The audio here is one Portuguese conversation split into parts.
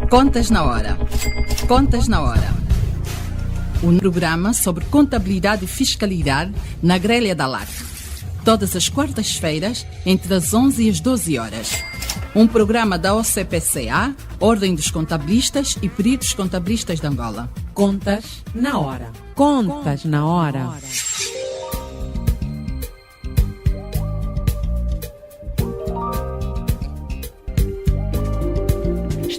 Contas na Hora. Contas na Hora. Um programa sobre contabilidade e fiscalidade na grelha da LAC. Todas as quartas-feiras, entre as 11 e as 12 horas. Um programa da OCPCA, Ordem dos Contabilistas e Peritos Contabilistas de Angola. Contas na Hora. Contas na Hora.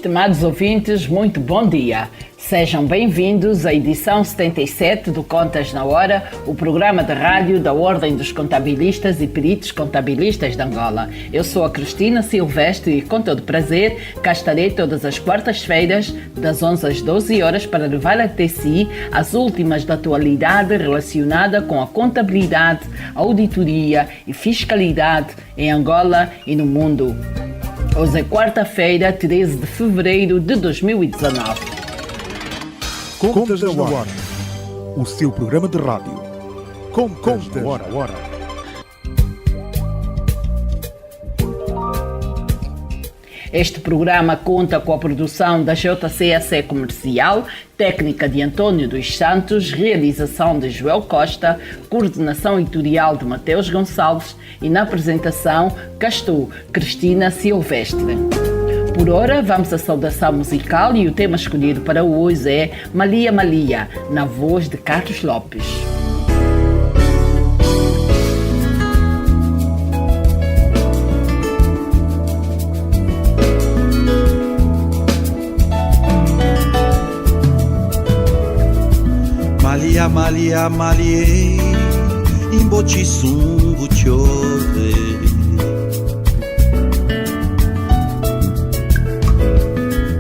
Estimados ouvintes, muito bom dia. Sejam bem-vindos à edição 77 do Contas na Hora, o programa de rádio da Ordem dos Contabilistas e Peritos Contabilistas de Angola. Eu sou a Cristina Silvestre e, com todo prazer, cá estarei todas as quartas-feiras, das 11 às 12 horas, para levar até si as últimas da atualidade relacionada com a contabilidade, auditoria e fiscalidade em Angola e no mundo. Hoje é quarta-feira, 13 de fevereiro de 2019. Contas na Hora, o seu programa de rádio. Contas na Hora. Este programa conta com a produção da JCAC Comercial, técnica de António dos Santos, realização de Joel Costa, coordenação editorial de Mateus Gonçalves e na apresentação cá estou, Cristina Silvestre. Por ora, vamos à saudação musical e o tema escolhido para hoje é Malia Malia, na voz de Carlos Lopes. Malia, malia, maliei, imbotisungo chove.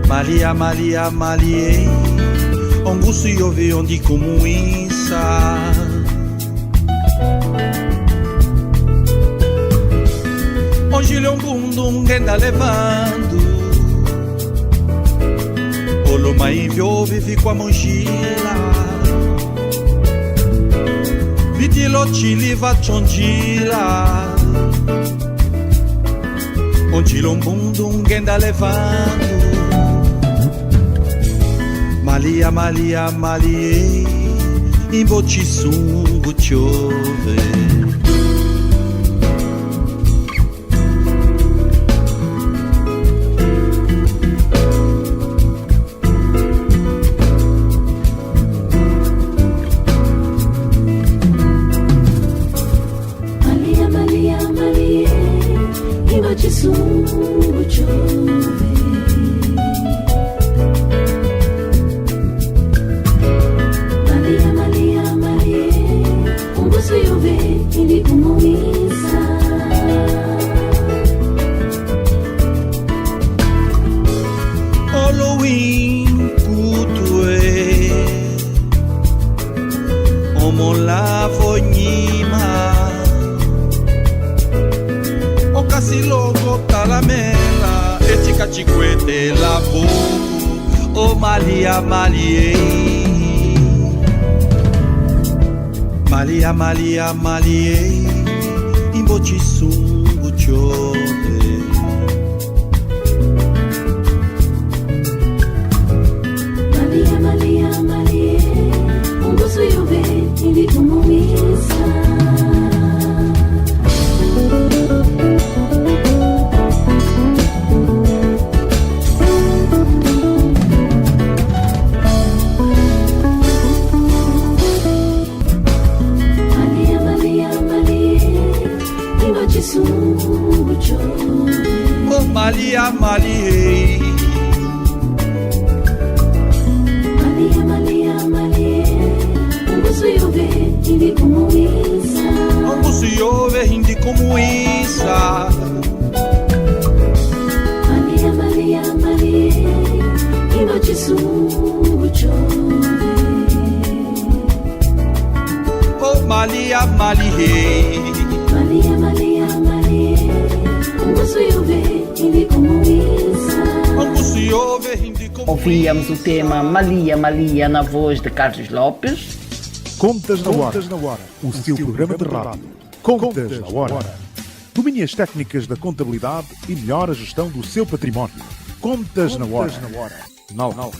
Malia, malia, maliei, onguço iove onde como insa. Onde lhe bundo ngenda levando. Olo mai viove fico a mongila. Vidilo chili va chondila. Onde lhe bundo ngenda levando. Malia, malia, maliei, imbotisungo chove. Malia, malia, maliei, imbotisungo chove. Chiquete la boca, oh Malia, maliei. Malia, malia, maliei, imbotisungo chove. Malia, malia, maliei, onguço iove, indi como isa. Oh Malia, maliei. Malia, malia, maliei, onguço iove, indi como isa. Onguço iove, indi como isa. Malia, malia, maliei, imbotisungo chove. Oh Malia, maliei. Malia, malia, maliei, onguço iove, indi como isa. Onguço iove, indi como Ouvíamos o tema Malia Malia na voz de Carlos Lopes. Contas na Hora, o seu programa de rádio. Contas na Hora. Domine as técnicas da contabilidade e melhore a gestão do seu património. Contas na Hora. Não.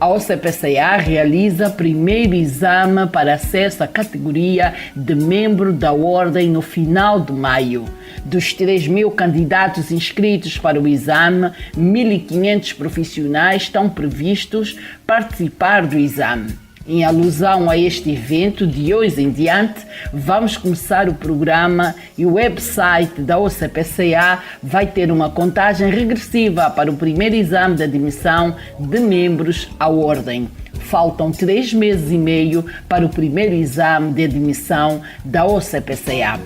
A OCPCA realiza primeiro exame para acesso à categoria de membro da Ordem no final de maio. Dos 3.000 candidatos inscritos para o exame, 1.500 profissionais estão previstos participar do exame. Em alusão a este evento, de hoje em diante, vamos começar o programa e o website da OCPCA vai ter uma contagem regressiva para o primeiro exame de admissão de membros à Ordem. Faltam 3 meses e meio para o primeiro exame de admissão da OCPCA.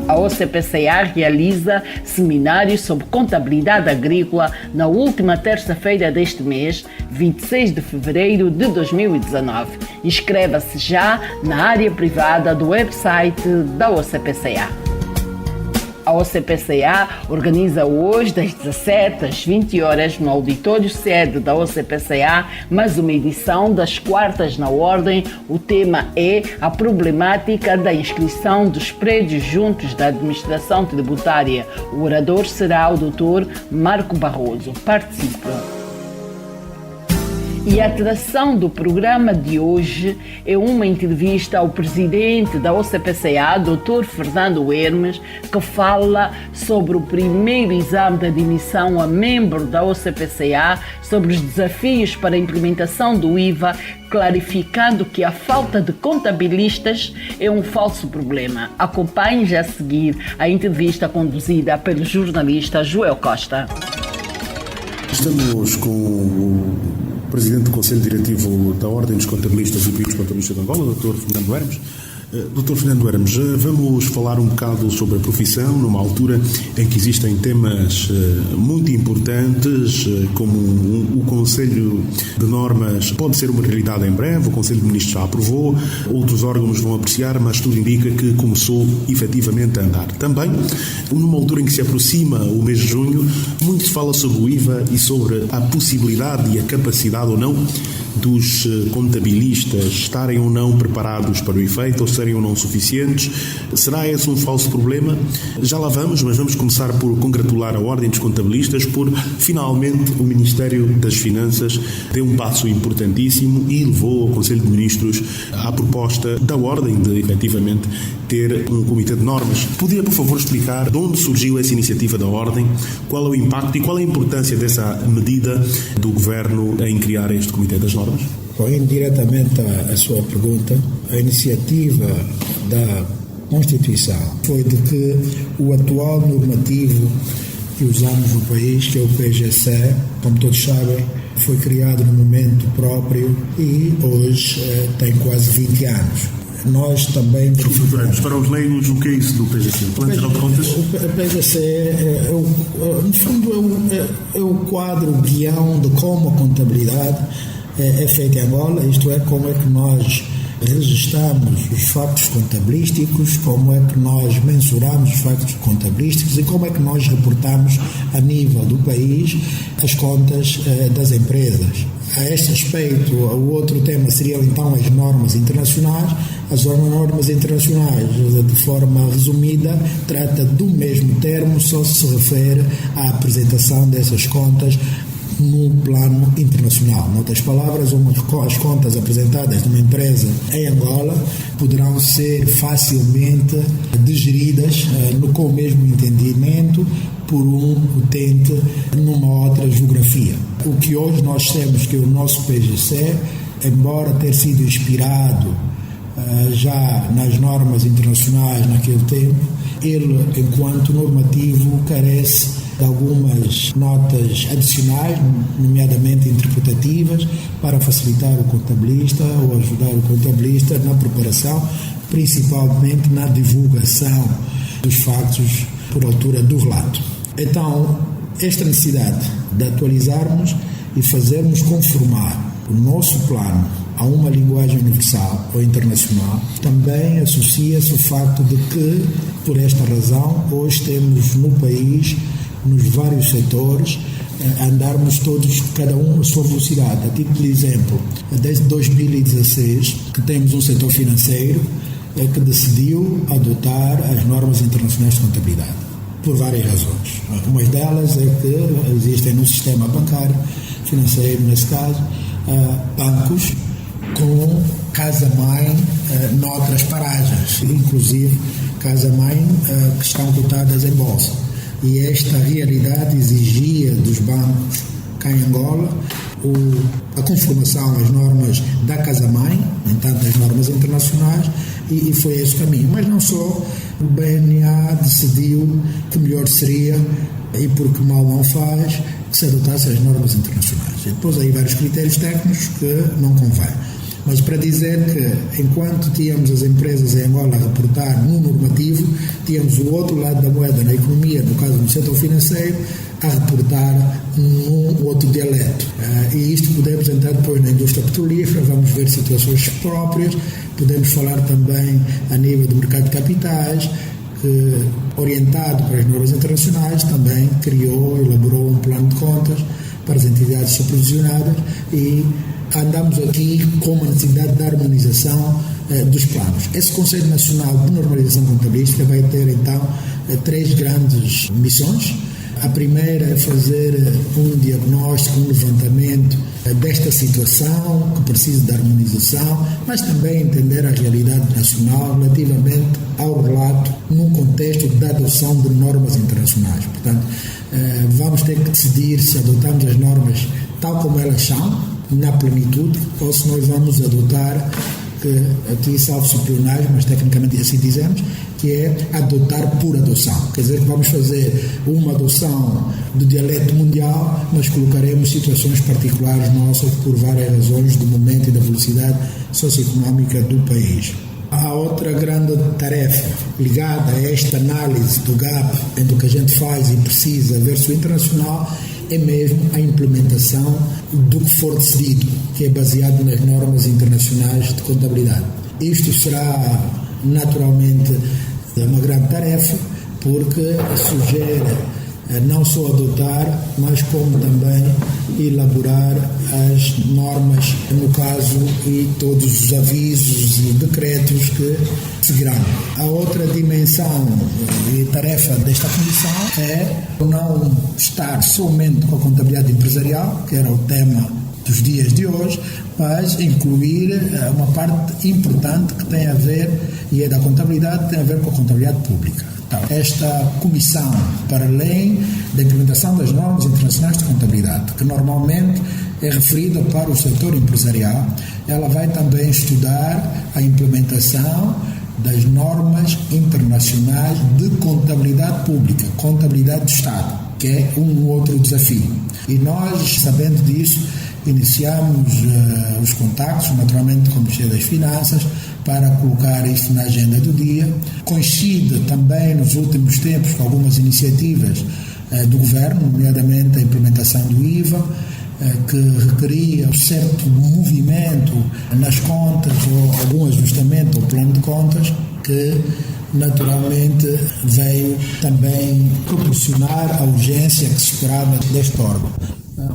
A OCPCA realiza seminários sobre contabilidade agrícola na última terça-feira deste mês, 26 de fevereiro de 2019. Inscreva-se já na área privada do website da OCPCA. A OCPCA organiza hoje, das 17 às 20 horas, no auditório sede da OCPCA, mais uma edição das Quartas na Ordem. O tema é a problemática da inscrição dos prédios juntos da administração tributária. O orador será o Dr. Marco Barroso. Participe! E a atração do programa de hoje é uma entrevista ao presidente da OCPCA, Dr. Fernando Hermes, que fala sobre o primeiro exame de admissão a membro da OCPCA, sobre os desafios para a implementação do IVA, clarificando que a falta de contabilistas é um falso problema. Acompanhe já a seguir a entrevista conduzida pelo jornalista Joel Costa. Estamos com o Presidente do Conselho Diretivo da Ordem dos Contabilistas e Peritos Contabilistas de Angola, Dr. Fernando Hermes. Dr. Fernando Hermes, vamos falar um bocado sobre a profissão, numa altura em que existem temas muito importantes, como o Conselho de Normas pode ser uma realidade em breve, o Conselho de Ministros já aprovou, outros órgãos vão apreciar, mas tudo indica que começou efetivamente a andar. Também, numa altura em que se aproxima o mês de junho, muito se fala sobre o IVA e sobre a possibilidade e a capacidade ou não dos contabilistas estarem ou não preparados para o efeito, ou serem ou não suficientes. Será esse um falso problema? Já lá vamos, mas vamos começar por congratular a Ordem dos Contabilistas por, finalmente, o Ministério das Finanças deu um passo importantíssimo e levou ao Conselho de Ministros à proposta da Ordem de, efetivamente, ter um comitê de normas. Podia, por favor, explicar de onde surgiu essa iniciativa da Ordem, qual é o impacto e qual é a importância dessa medida do Governo em criar este comitê das normas? Bom, indo diretamente à sua pergunta, a iniciativa da Constituição foi de que o atual normativo que usamos no país, que é o PGC, como todos sabem, foi criado no momento próprio e hoje tem quase 20 anos. Nós também... Para os leigos, o que é isso do PGC? Plano Geral de Contas? O PGC, no fundo, é o quadro guião de como a contabilidade é feita em Angola, isto é, como é que nós registramos os factos contabilísticos, como é que nós mensuramos os factos contabilísticos e como é que nós reportamos a nível do país as contas das empresas. A este respeito, o outro tema seria então as normas internacionais. As normas internacionais, de forma resumida, trata do mesmo termo, só se refere à apresentação dessas contas no plano internacional. Em outras palavras, as contas apresentadas de uma empresa em Angola poderão ser facilmente digeridas com o mesmo entendimento por um utente numa outra geografia. O que hoje nós temos que o nosso PGC, embora ter sido inspirado já nas normas internacionais naquele tempo, ele, enquanto normativo, carece de algumas notas adicionais, nomeadamente interpretativas, para facilitar o contabilista ou ajudar o contabilista na preparação, principalmente na divulgação dos factos por altura do relato. Então, esta necessidade de atualizarmos e fazermos conformar o nosso plano a uma linguagem universal ou internacional, também associa-se o facto de que, por esta razão, hoje temos no país, nos vários setores, andarmos todos, cada um a sua velocidade. A título de exemplo, desde 2016, que temos um setor financeiro que decidiu adotar as normas internacionais de contabilidade. por várias razões. Uma delas é que existem no sistema bancário, financeiro nesse caso, bancos com casa-mãe noutras paragens, inclusive casa-mãe que estão cotadas em bolsa. E esta realidade exigia dos bancos cá em Angola a conformação às normas da casa-mãe, em tantas normas internacionais, e foi esse o caminho. Mas não só, o BNA decidiu que melhor seria, e porque mal não faz, que se adotasse as normas internacionais. E depois há aí vários critérios técnicos que não convém. Mas para dizer que, enquanto tínhamos as empresas em Angola a reportar no normativo, tínhamos o outro lado da moeda na economia, no caso do setor financeiro, a reportar num outro dialeto. E isto podemos entrar depois na indústria petrolífera, vamos ver situações próprias, podemos falar também a nível do mercado de capitais, que, orientado para as normas internacionais, também elaborou um plano de contas para as entidades supervisionadas e andamos aqui com uma necessidade de harmonização dos planos. Esse Conselho Nacional de Normalização Contabilística vai ter, então, 3 grandes missões. A primeira é fazer um diagnóstico, um levantamento desta situação que precisa de harmonização, mas também entender a realidade nacional relativamente ao relato num contexto da adoção de normas internacionais. Portanto, vamos ter que decidir se adotamos as normas tal como elas são, na plenitude, ou se nós vamos adotar, que aqui salvo-se o plenário, mas tecnicamente assim dizemos, que é adotar por adoção. Quer dizer que vamos fazer uma adoção do dialeto mundial, mas colocaremos situações particulares nossas por várias razões do momento e da velocidade socioeconómica do país. Há outra grande tarefa ligada a esta análise do gap entre o que a gente faz e precisa versus o internacional, é mesmo a implementação do que for decidido, que é baseado nas normas internacionais de contabilidade. Isto será naturalmente uma grande tarefa, porque sugere não só adotar, mas como também elaborar as normas, no caso, e todos os avisos e decretos que seguirão. A outra dimensão e tarefa desta comissão é não estar somente com a contabilidade empresarial, que era o tema dos dias de hoje, mas incluir uma parte importante que tem a ver, e é da contabilidade, tem a ver com a contabilidade pública. Então, esta comissão, para além da implementação das normas internacionais de contabilidade, que normalmente é referida para o setor empresarial, ela vai também estudar a implementação das normas internacionais de contabilidade pública, contabilidade do Estado, que é um outro desafio. E nós, sabendo disso, iniciamos os contactos, naturalmente, com o Ministério das Finanças, para colocar isso na agenda do dia. Coincide também, nos últimos tempos, com algumas iniciativas do Governo, nomeadamente a implementação do IVA, que requeria um certo movimento nas contas ou algum ajustamento ao plano de contas, que naturalmente veio também proporcionar a urgência que se esperava deste órgão.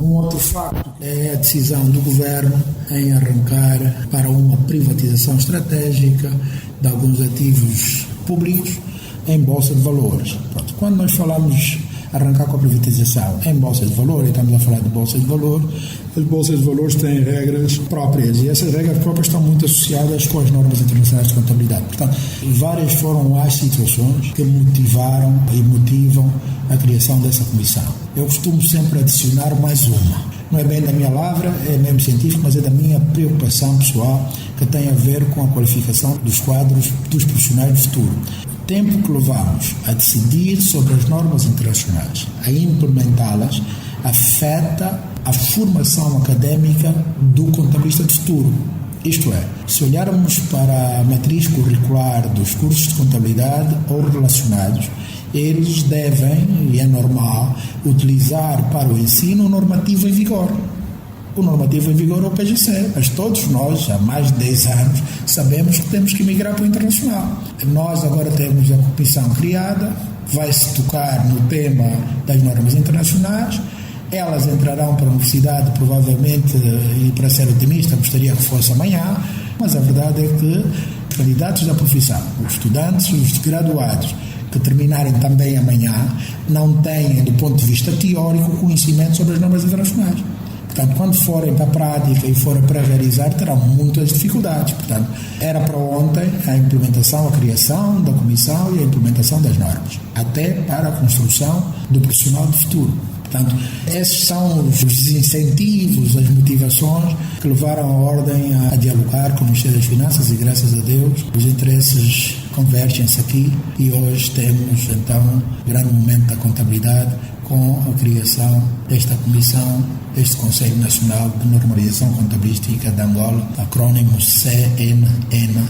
Um outro facto é a decisão do Governo em arrancar para uma privatização estratégica de alguns ativos públicos em Bolsa de Valores. Pronto, quando nós falamos arrancar com a privatização em Bolsa de Valores, e estamos a falar de Bolsa de Valores, as Bolsas de Valores têm regras próprias, e essas regras próprias estão muito associadas com as normas internacionais de contabilidade. Portanto, várias foram as situações que motivaram e motivam a criação dessa comissão. Eu costumo sempre adicionar mais uma. Não é bem da minha lavra, é mesmo científico, mas é da minha preocupação pessoal, que tem a ver com a qualificação dos quadros dos profissionais do futuro. O tempo que levamos a decidir sobre as normas internacionais, a implementá-las, afeta a formação académica do contabilista de futuro. Isto é, se olharmos para a matriz curricular dos cursos de contabilidade ou relacionados, eles devem, e é normal, utilizar para o ensino o normativo em vigor. O normativo em vigor é o PGC, mas todos nós, há mais de 10 anos, sabemos que temos que migrar para o internacional. Nós agora temos a comissão criada, vai-se tocar no tema das normas internacionais, elas entrarão para a universidade provavelmente, e para ser otimista, gostaria que fosse amanhã, mas a verdade é que os candidatos da profissão, os estudantes, os graduados, que terminarem também amanhã não têm, do ponto de vista teórico, conhecimento sobre as normas internacionais. Portanto, quando forem para a prática e forem para realizar, terão muitas dificuldades. Portanto, era para ontem a implementação, a criação da comissão e a implementação das normas, até para a construção do profissional do futuro. Portanto, esses são os incentivos, as motivações que levaram a Ordem a dialogar com o Ministério das Finanças e, graças a Deus, os interesses convergem-se aqui e hoje temos, então, um grande momento da contabilidade com a criação desta comissão, deste Conselho Nacional de Normalização Contabilística de Angola, acrónimo CNNCA.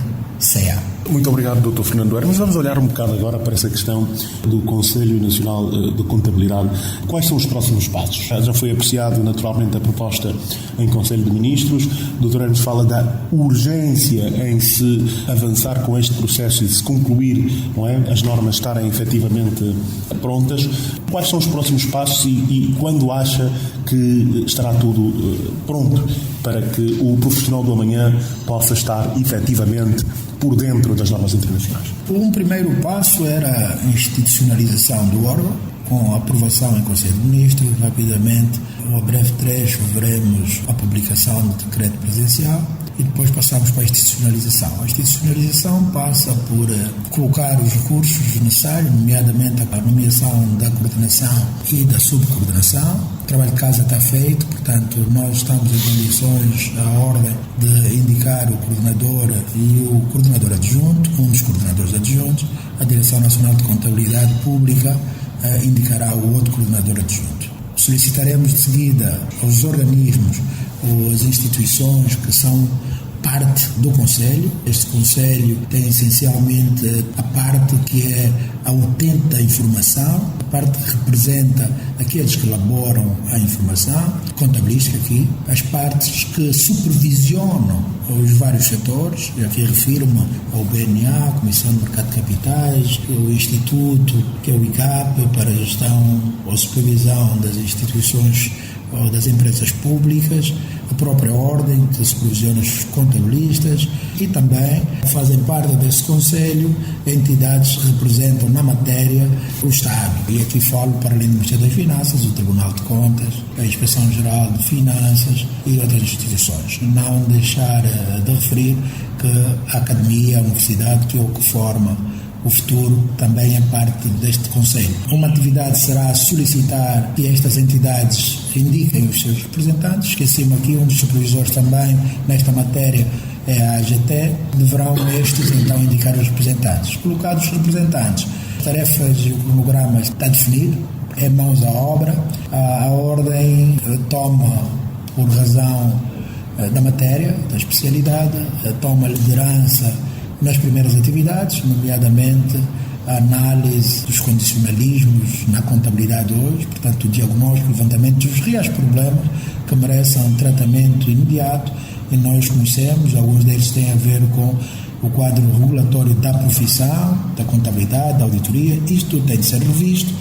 Muito obrigado, Dr. Fernando Hermes. Vamos olhar um bocado agora para essa questão do Conselho Nacional de Contabilidade. Quais são os próximos passos? Já foi apreciado naturalmente a proposta em Conselho de Ministros. O Dr. Hermes fala da urgência em se avançar com este processo e se concluir, não é? As normas estarem efetivamente prontas. Quais são os próximos passos e quando acha que estará tudo pronto para que o profissional do amanhã possa estar efetivamente por dentro das normas internacionais? Um primeiro passo era a institucionalização do órgão, com a aprovação em Conselho de Ministros. Rapidamente, a breve trecho, veremos a publicação do decreto presidencial e depois passamos para a institucionalização. A institucionalização passa por colocar os recursos necessários, nomeadamente a nomeação da coordenação e da subcoordenação. O trabalho de casa está feito, portanto, nós estamos em condições, a Ordem, de indicar o coordenador e o coordenador adjunto, um dos coordenadores adjuntos. A Direção Nacional de Contabilidade Pública indicará o outro coordenador adjunto. Solicitaremos de seguida aos organismos ou às instituições que são parte do Conselho. Este Conselho tem essencialmente a parte que é a utente da informação, a parte que representa aqueles que elaboram a informação, contabilística aqui, as partes que supervisionam os vários setores, e aqui refiro-me ao BNA, a Comissão de Mercado de Capitais, o Instituto, que é o ICAP, para a gestão ou supervisão das instituições ou das empresas públicas, a própria Ordem, que supervisiona os contabilistas, e também fazem parte desse Conselho entidades que representam na matéria o Estado. E aqui falo, para além do Ministério das Finanças, o Tribunal de Contas, a Inspeção Geral de Finanças e outras instituições. Não deixar de referir que a Academia, a Universidade, que é o que forma o futuro, também é parte deste Conselho. Uma atividade será solicitar que estas entidades indiquem os seus representantes, que acima aqui um dos supervisores também nesta matéria é a AGT, deverão estes então indicar os representantes. Colocados os representantes, as tarefas e o cronograma está definido, é mãos à obra. A Ordem toma, por razão da matéria, da especialidade, toma a liderança nas primeiras atividades, nomeadamente a análise dos condicionalismos na contabilidade hoje, portanto o diagnóstico, o levantamento dos reais problemas que merecem um tratamento imediato, e nós conhecemos, alguns deles têm a ver com o quadro regulatório da profissão, da contabilidade, da auditoria. Isto tudo tem de ser revisto,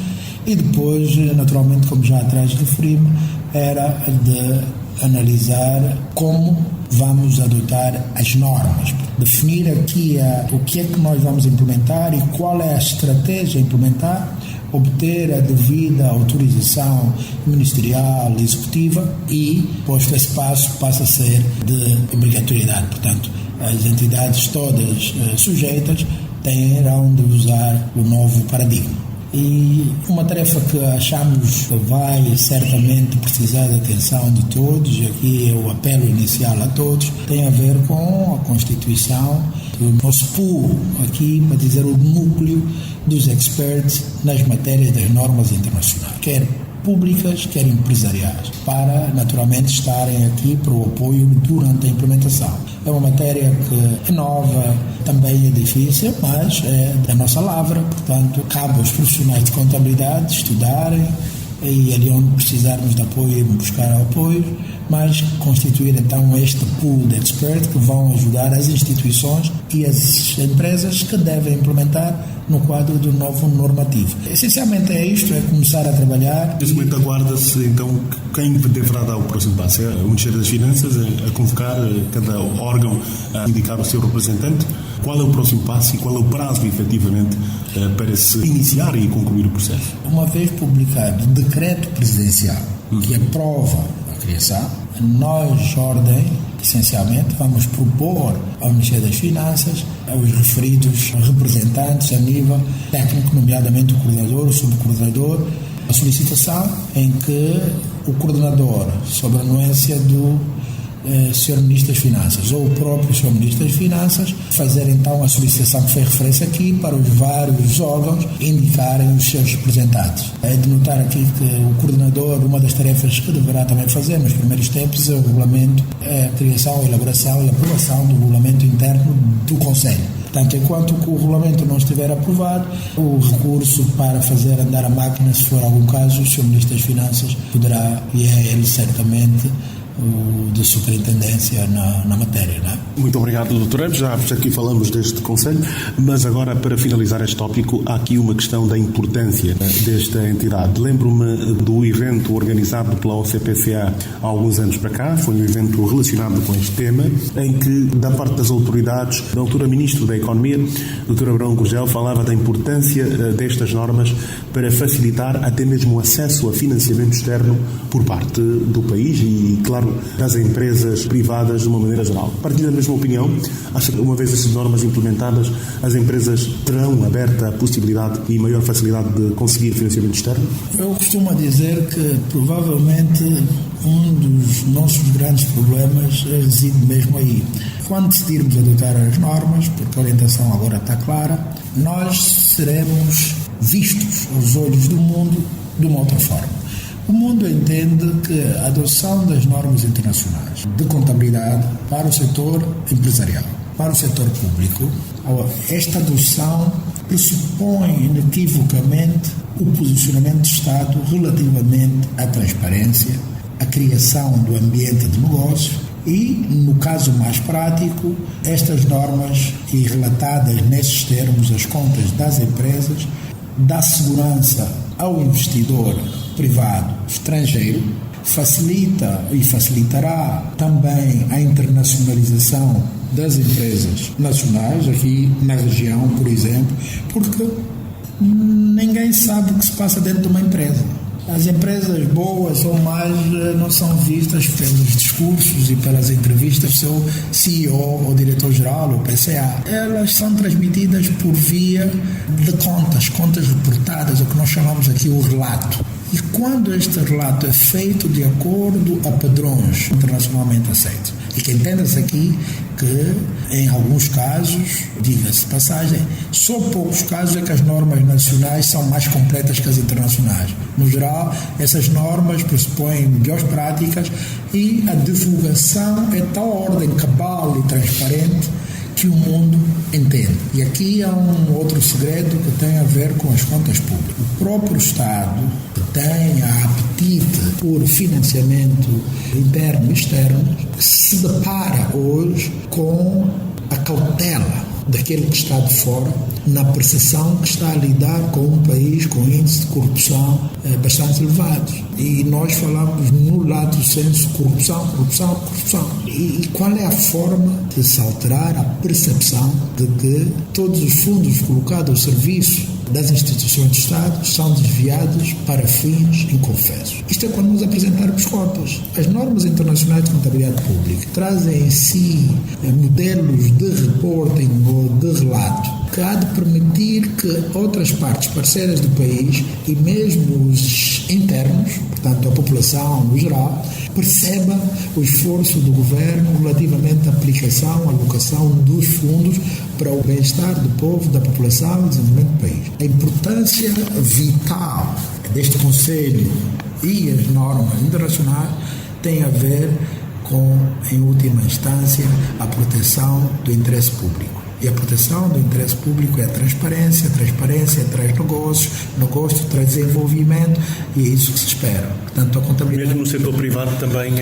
e depois, naturalmente, como já atrás referi-me, era de analisar como vamos adotar as normas, definir aqui o que é que nós vamos implementar e qual é a estratégia a implementar, obter a devida autorização ministerial e executiva, e, posto esse passo, passa a ser de obrigatoriedade. Portanto, as entidades todas sujeitas terão de usar o novo paradigma. E uma tarefa que achamos que vai certamente precisar da atenção de todos, e aqui é o apelo inicial a todos, tem a ver com a constituição do nosso pool, aqui para dizer o núcleo dos experts nas matérias das normas internacionais, quer públicas, quer empresariais, para naturalmente estarem aqui para o apoio durante a implementação. É uma matéria que é nova, também é difícil, mas é da nossa lavra, portanto, cabe aos profissionais de contabilidade estudarem e ali onde precisarmos de apoio, buscar apoio, mas constituir então este pool de experts que vão ajudar as instituições e as empresas que devem implementar no quadro do novo normativo. Essencialmente é isto, é começar a trabalhar. Nesse momento aguarda-se então quem deverá dar o próximo passo? É o Ministério das Finanças a convocar cada órgão a indicar o seu representante? Qual é o próximo passo e qual é o prazo, efetivamente, para se iniciar e concluir o processo? Uma vez publicado o decreto presidencial que aprova a criação, nós, Ordem, essencialmente, vamos propor ao Ministério das Finanças, aos referidos representantes a nível técnico, nomeadamente o coordenador, o subcoordenador, a solicitação em que o coordenador, sob a anuência do Sr. Ministro das Finanças ou o próprio Sr. Ministro das Finanças, fazer então a solicitação que foi referência aqui para os vários órgãos indicarem os seus representantes. É de notar aqui que o coordenador, uma das tarefas que deverá também fazer nos primeiros tempos é o regulamento, a criação, a elaboração e a aprovação do regulamento interno do Conselho. Portanto, enquanto o regulamento não estiver aprovado, o recurso para fazer andar a máquina, se for algum caso, o Sr. Ministro das Finanças poderá, e é ele certamente, o de superintendência na matéria, não é? Muito obrigado, Dr. Hermes. Já aqui falamos deste Conselho, mas agora, para finalizar este tópico, há aqui uma questão da importância desta entidade. Lembro-me do evento organizado pela OCPCA há alguns anos para cá, foi um evento relacionado com este tema, em que, da parte das autoridades, da altura Ministro da Economia, Dr. Abrão Gurgel, falava da importância destas normas para facilitar até mesmo o acesso a financiamento externo por parte do país e, claro, das empresas privadas de uma maneira geral. Partilha da mesma opinião? Acha que, uma vez essas normas implementadas, as empresas terão aberta a possibilidade e maior facilidade de conseguir financiamento externo? Eu costumo dizer que provavelmente um dos nossos grandes problemas reside mesmo aí. Quando decidirmos adotar as normas, porque a orientação agora está clara, nós seremos vistos aos olhos do mundo de uma outra forma. O mundo entende que a adoção das normas internacionais de contabilidade para o setor empresarial, para o setor público, esta adoção pressupõe inequivocamente o posicionamento do Estado relativamente à transparência, à criação do ambiente de negócio e, no caso mais prático, estas normas e relatadas nesses termos as contas das empresas dá segurança ao investidor privado estrangeiro, facilita e facilitará também a internacionalização das empresas nacionais, aqui na região, por exemplo, porque ninguém sabe o que se passa dentro de uma empresa. As empresas boas ou más não são vistas pelos discursos e pelas entrevistas do seu CEO ou diretor-geral ou PCA. Elas são transmitidas por via de contas reportadas, o que nós chamamos aqui o relato. E quando este relato é feito de acordo a padrões internacionalmente aceitos, e que entenda-se aqui que, em alguns casos, diga-se passagem, só poucos casos é que as normas nacionais são mais completas que as internacionais. No geral, essas normas pressupõem melhores práticas e a divulgação é tal ordem cabal e transparente que o mundo entende. E aqui há um outro segredo que tem a ver com as contas públicas. O próprio Estado tem a apetite por financiamento interno e externo, se depara hoje com a cautela daquele que está de fora, na percepção que está a lidar com um país com índice de corrupção bastante elevados. E nós falamos no lado senso corrupção. E qual é a forma de se alterar a percepção de que todos os fundos colocados ao serviço das instituições do Estado são desviados para fins inconfessos? Isto é quando nos apresentarmos contas. As normas internacionais de contabilidade pública trazem em si modelos de reporting ou de relato que há de permitir que outras partes parceiras do país e mesmo os internos, portanto a população no geral, perceba o esforço do governo relativamente à aplicação, à alocação dos fundos para o bem-estar do povo, da população e o desenvolvimento do país. A importância vital deste Conselho e as normas internacionais tem a ver com, em última instância, a proteção do interesse público. E a proteção do interesse público é a transparência traz negócio traz desenvolvimento, e é isso que se espera. Portanto, a contabilidade... Mesmo no setor privado também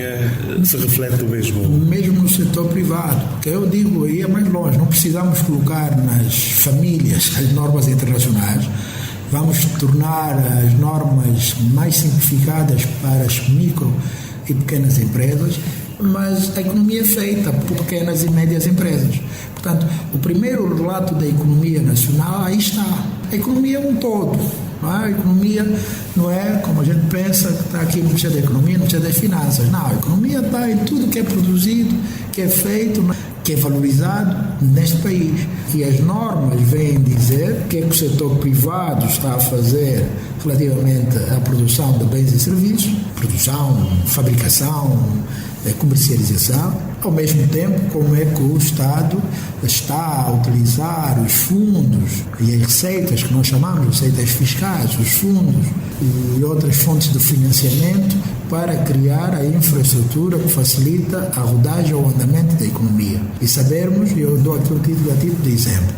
se reflete o mesmo? Mesmo no setor privado, porque eu digo, aí é mais longe, não precisamos colocar nas famílias as normas internacionais, vamos tornar as normas mais simplificadas para as micro e pequenas empresas mas a economia é feita por pequenas e médias empresas. Portanto, o primeiro relato da economia nacional, aí está. A economia é um todo. A economia não é como a gente pensa que está aqui no Ministério da Economia, no Ministério das Finanças. Não, a economia está em tudo que é produzido, que é feito, que é valorizado neste país. E as normas vêm dizer o que é que o setor privado está a fazer relativamente à produção de bens e serviços, produção, fabricação, comercialização, ao mesmo tempo como é que o Estado está a utilizar os fundos e as receitas, que nós chamamos de receitas fiscais, os fundos e outras fontes de financiamento para criar a infraestrutura que facilita a rodagem ou o andamento da economia. E sabermos, e eu dou aqui o título de exemplo,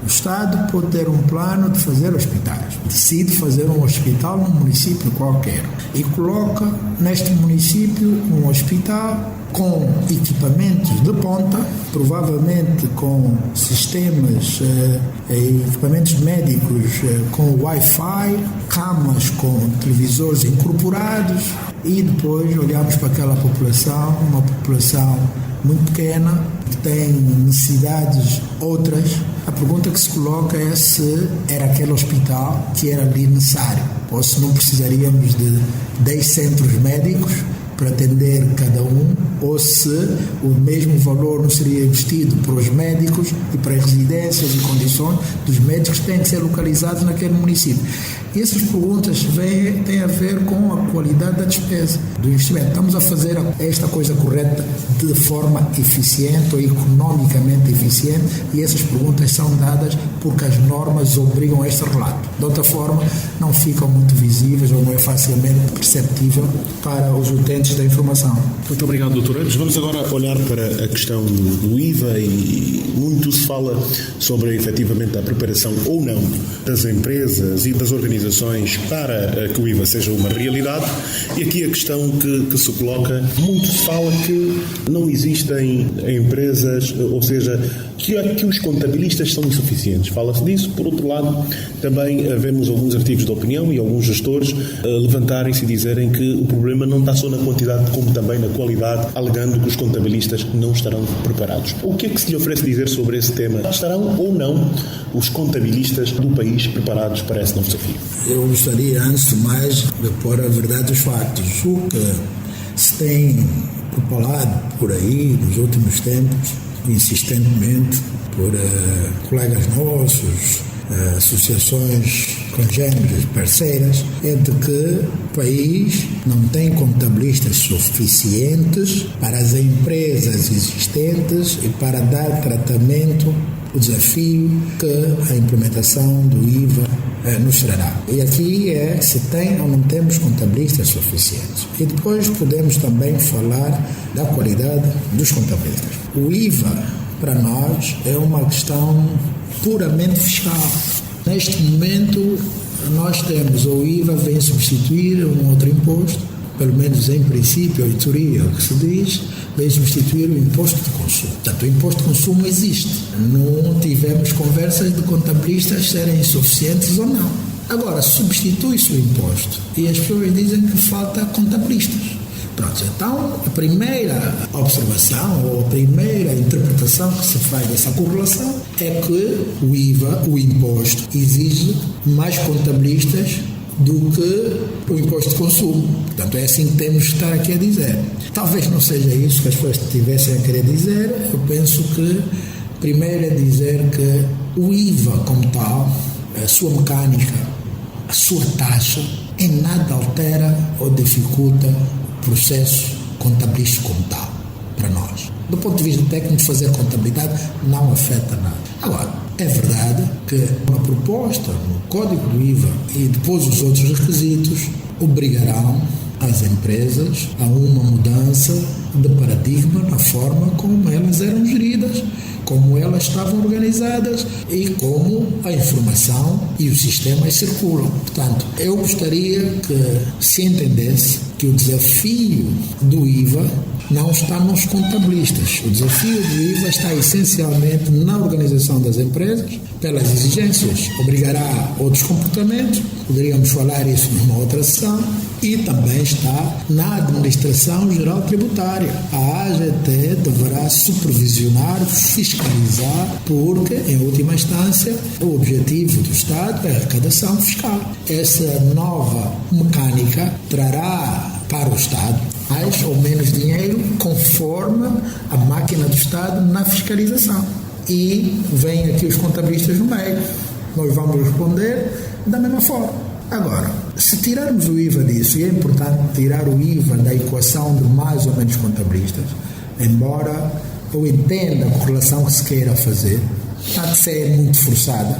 o Estado pode ter um plano de fazer hospitais, decide fazer um hospital num município qualquer e coloca neste município um hospital com equipamentos de ponta, provavelmente com sistemas e equipamentos médicos com Wi-Fi, camas com televisores incorporados, e depois olhamos para aquela população, uma população muito pequena, que tem necessidades outras. A pergunta que se coloca é se era aquele hospital que era ali necessário, ou se não precisaríamos de 10 centros médicos para atender cada um, ou se o mesmo valor não seria investido para os médicos e para as residências e condições dos médicos que têm que ser localizados naquele município. E essas perguntas têm a ver com a qualidade da despesa, do investimento. Estamos a fazer esta coisa correta de forma eficiente ou economicamente eficiente, e essas perguntas são dadas porque as normas obrigam a este relato. De outra forma, não ficam muito visíveis ou não é facilmente perceptível para os utentes da informação. Muito obrigado, Dr. Eves. Vamos agora olhar para a questão do IVA, e muito se fala sobre efetivamente a preparação ou não das empresas e das organizações para que o IVA seja uma realidade. E aqui a questão que se coloca, muito se fala que não existem empresas, ou seja, que os contabilistas são insuficientes. Fala-se disso. Por outro lado, também vemos alguns artigos de opinião e alguns gestores levantarem-se e dizerem que o problema não está só na quantidade como também na qualidade, alegando que os contabilistas não estarão preparados. O que é que se lhe oferece dizer sobre esse tema? Estarão ou não os contabilistas do país preparados para esse novo desafio? Eu gostaria, antes de mais, de pôr a verdade dos factos. O que se tem propalado por aí nos últimos tempos, insistentemente, por colegas nossos, associações congêneres, parceiras, é de que o país não tem contabilistas suficientes para as empresas existentes e para dar tratamento ao desafio que a implementação do IVA nos trará. E aqui é se tem ou não temos contabilistas suficientes. E depois podemos também falar da qualidade dos contabilistas. O IVA, para nós, é uma questão puramente fiscal. Neste momento, nós temos o IVA vem substituir um outro imposto, pelo menos em princípio, ou em teoria, o que se diz, vem substituir o imposto de consumo. Portanto, o imposto de consumo existe. Não tivemos conversas de contabilistas serem insuficientes ou não. Agora, substitui-se o imposto e as pessoas dizem que falta contabilistas. Pronto, então a primeira observação ou a primeira interpretação que se faz dessa correlação é que o IVA, o imposto, exige mais contabilistas do que o imposto de consumo. Portanto, é assim que temos que estar aqui a dizer. Talvez não seja isso que as pessoas estivessem a querer dizer. Eu penso que primeiro é dizer que o IVA como tal, a sua mecânica, a sua taxa, em nada altera ou dificulta o processo contabilístico como tal, para nós. Do ponto de vista técnico, fazer contabilidade não afeta nada. Agora, é verdade que uma proposta no Código do IVA e depois os outros requisitos obrigarão as empresas a uma mudança de paradigma na forma como elas eram geridas, como elas estavam organizadas e como a informação e os sistemas circulam. Portanto, eu gostaria que se entendesse que o desafio do IVA não está nos contabilistas. O desafio do IVA está essencialmente na organização das empresas, pelas exigências. Obrigará outros comportamentos, poderíamos falar isso numa outra sessão, e também está na Administração Geral Tributária. A AGT deverá supervisionar, fiscalizar, porque, em última instância, o objetivo do Estado é a arrecadação fiscal. Essa nova mecânica trará para o Estado mais ou menos dinheiro conforme a máquina do Estado na fiscalização. E vêm aqui os contabilistas no meio. Nós vamos responder da mesma forma. Agora, se tirarmos o IVA disso, e é importante tirar o IVA da equação de mais ou menos contabilistas, embora eu entenda a correlação que se queira fazer, há de ser muito forçada,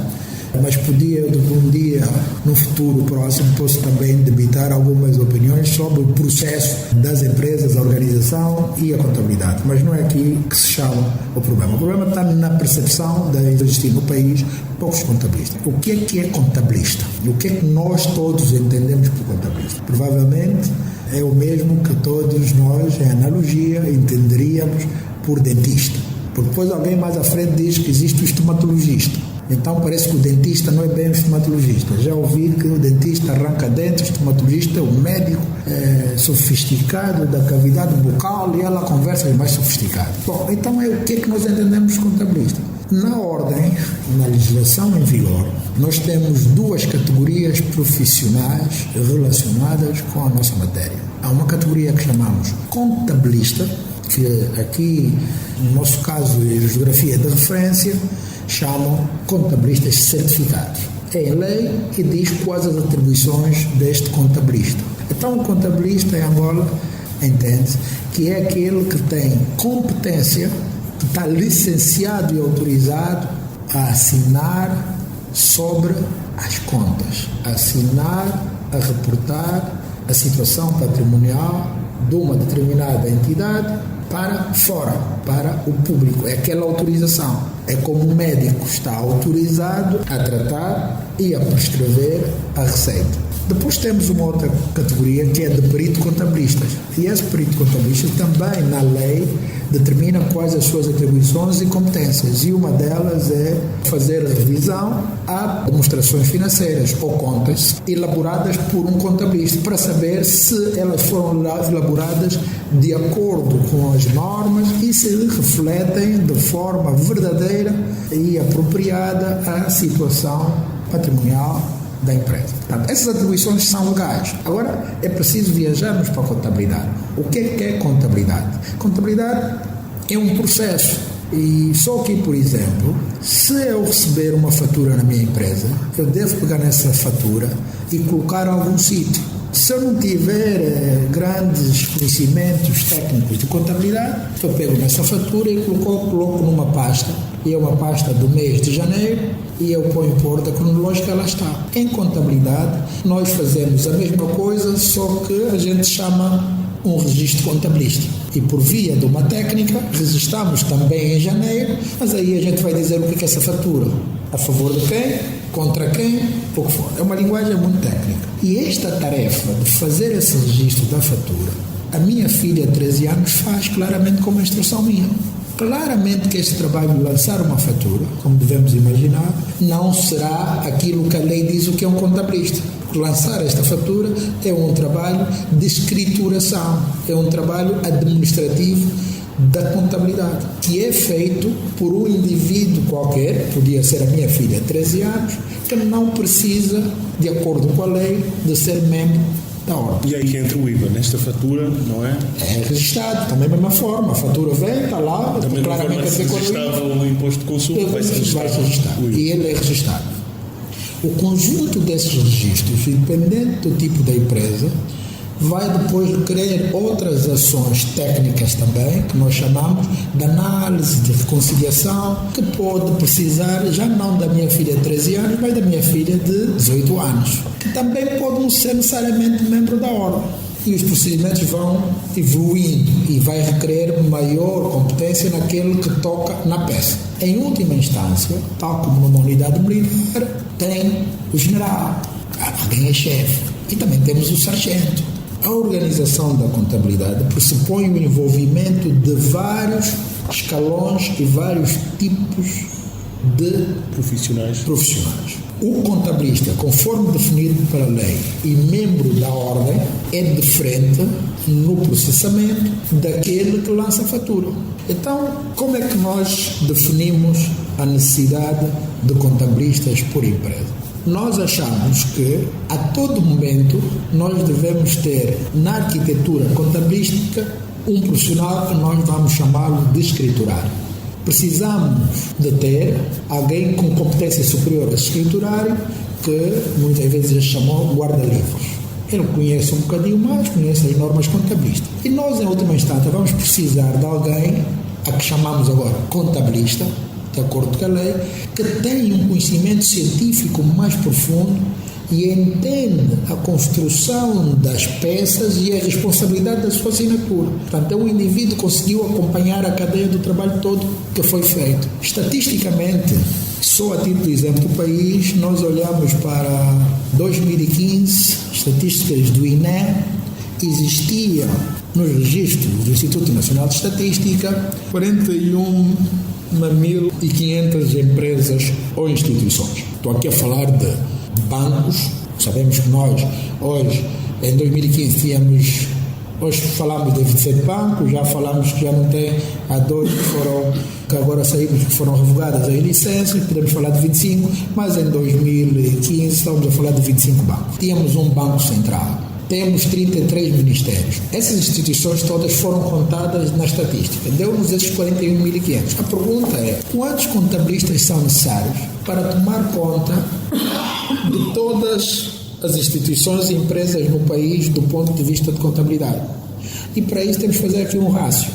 mas podia, um dia, no futuro próximo, posso também debitar algumas opiniões sobre o processo das empresas, a organização e a contabilidade. Mas não é aqui que se chama o problema. O problema está na percepção de existir no país poucos contabilistas. O que é contabilista? E o que é que nós todos entendemos por contabilista? Provavelmente é o mesmo que todos nós, em analogia, entenderíamos por dentista. Porque depois alguém mais à frente diz que existe o estomatologista. Então parece que o dentista não é bem o estomatologista. Já ouvi que o dentista arranca dentes, o estomatologista é o médico sofisticado da cavidade bucal e ela conversa mais sofisticado. Bom, então é o que é que nós entendemos de contabilista? Na ordem, na legislação em vigor, nós temos duas categorias profissionais relacionadas com a nossa matéria. Há uma categoria que chamamos contabilista, que aqui, no nosso caso, em geografia de referência, chamam contabilistas certificados. É em lei e diz quais as atribuições deste contabilista. Então, o contabilista em Angola entende que é aquele que tem competência, que está licenciado e autorizado a assinar sobre as contas, a assinar, a reportar a situação patrimonial de uma determinada entidade para fora, para o público. É aquela autorização. É como o médico está autorizado a tratar e a prescrever a receita. Depois temos uma outra categoria que é de perito contabilistas. E esse perito contabilista também, na lei, determina quais as suas atribuições e competências. E uma delas é fazer revisão a demonstrações financeiras ou contas elaboradas por um contabilista para saber se elas foram elaboradas de acordo com as normas e se refletem de forma verdadeira e apropriada à situação patrimonial da empresa. Portanto, essas atribuições são legais. Agora, é preciso viajarmos para a contabilidade. O que é contabilidade? Contabilidade é um processo. E só que, por exemplo, se eu receber uma fatura na minha empresa, eu devo pegar nessa fatura e colocar em algum sítio. Se eu não tiver grandes conhecimentos técnicos de contabilidade, eu pego nessa fatura e coloco numa pasta. E é uma pasta do mês de janeiro e eu ponho por ordem cronológica, ela está. Em contabilidade, nós fazemos a mesma coisa, só que a gente chama um registro contabilístico. E por via de uma técnica, registramos também em janeiro, mas aí a gente vai dizer o que é essa fatura. A favor de quem? Contra quem? O que for. É uma linguagem muito técnica. E esta tarefa de fazer esse registro da fatura, a minha filha de 13 anos faz claramente com uma instrução minha. Claramente que este trabalho de lançar uma fatura, como devemos imaginar, não será aquilo que a lei diz o que é um contabilista. Lançar esta fatura é um trabalho de escrituração, é um trabalho administrativo da contabilidade, que é feito por um indivíduo qualquer, podia ser a minha filha de 13 anos, que não precisa, de acordo com a lei, de ser membro da ordem. E aí que entra o IVA nesta fatura, não é? É registrado, também da mesma forma. A fatura vem, está lá, também claramente a dizer quando estava o imposto de consumo, vai-se registrar. E ele é registrado. O conjunto desses registros, independente do tipo da empresa, vai depois requerer outras ações técnicas também, que nós chamamos de análise, de reconciliação, que pode precisar, já não da minha filha de 13 anos, mas da minha filha de 18 anos, que também pode não ser necessariamente membro da ordem. E os procedimentos vão evoluindo e vai requerer maior competência naquele que toca na peça. Em última instância, tal como numa unidade militar, tem o general, alguém é chefe, e também temos o sargento. A organização da contabilidade pressupõe o envolvimento de vários escalões e vários tipos de profissionais. O contabilista, conforme definido pela lei e membro da ordem, é de frente no processamento daquele que lança a fatura. Então, como é que nós definimos a necessidade de contabilistas por empresa? Nós achamos que, a todo momento, nós devemos ter, na arquitetura contabilística, um profissional que nós vamos chamá-lo de escriturário. Precisamos de ter alguém com competência superior a escriturário, que muitas vezes chamam guarda-livros. Ele conhece um bocadinho mais, conhece as normas contabilísticas. E nós, em última instância, vamos precisar de alguém, a que chamamos agora contabilista, de acordo com a lei, que tem um conhecimento científico mais profundo e entende a construção das peças e a responsabilidade da sua assinatura. Portanto, o indivíduo conseguiu acompanhar a cadeia do trabalho todo que foi feito. Estatisticamente, só a título de exemplo do país, nós olhamos para 2015, estatísticas do INE, existiam nos registros do Instituto Nacional de Estatística 41.500 empresas ou instituições. Estou aqui a falar de bancos. Sabemos que nós, hoje, em 2015, tínhamos... Hoje falamos de 27 bancos, já falamos que já não tem, há 2 que agora saímos, que foram revogadas as licenças, podemos falar de 25, mas em 2015 estamos a falar de 25 bancos. Tínhamos um banco central, temos 33 ministérios. Essas instituições todas foram contadas na estatística, deu-nos esses 41.500. A pergunta é, quantos contabilistas são necessários para tomar conta de todas as instituições e empresas no país do ponto de vista de contabilidade? E para isso temos que fazer aqui um rácio.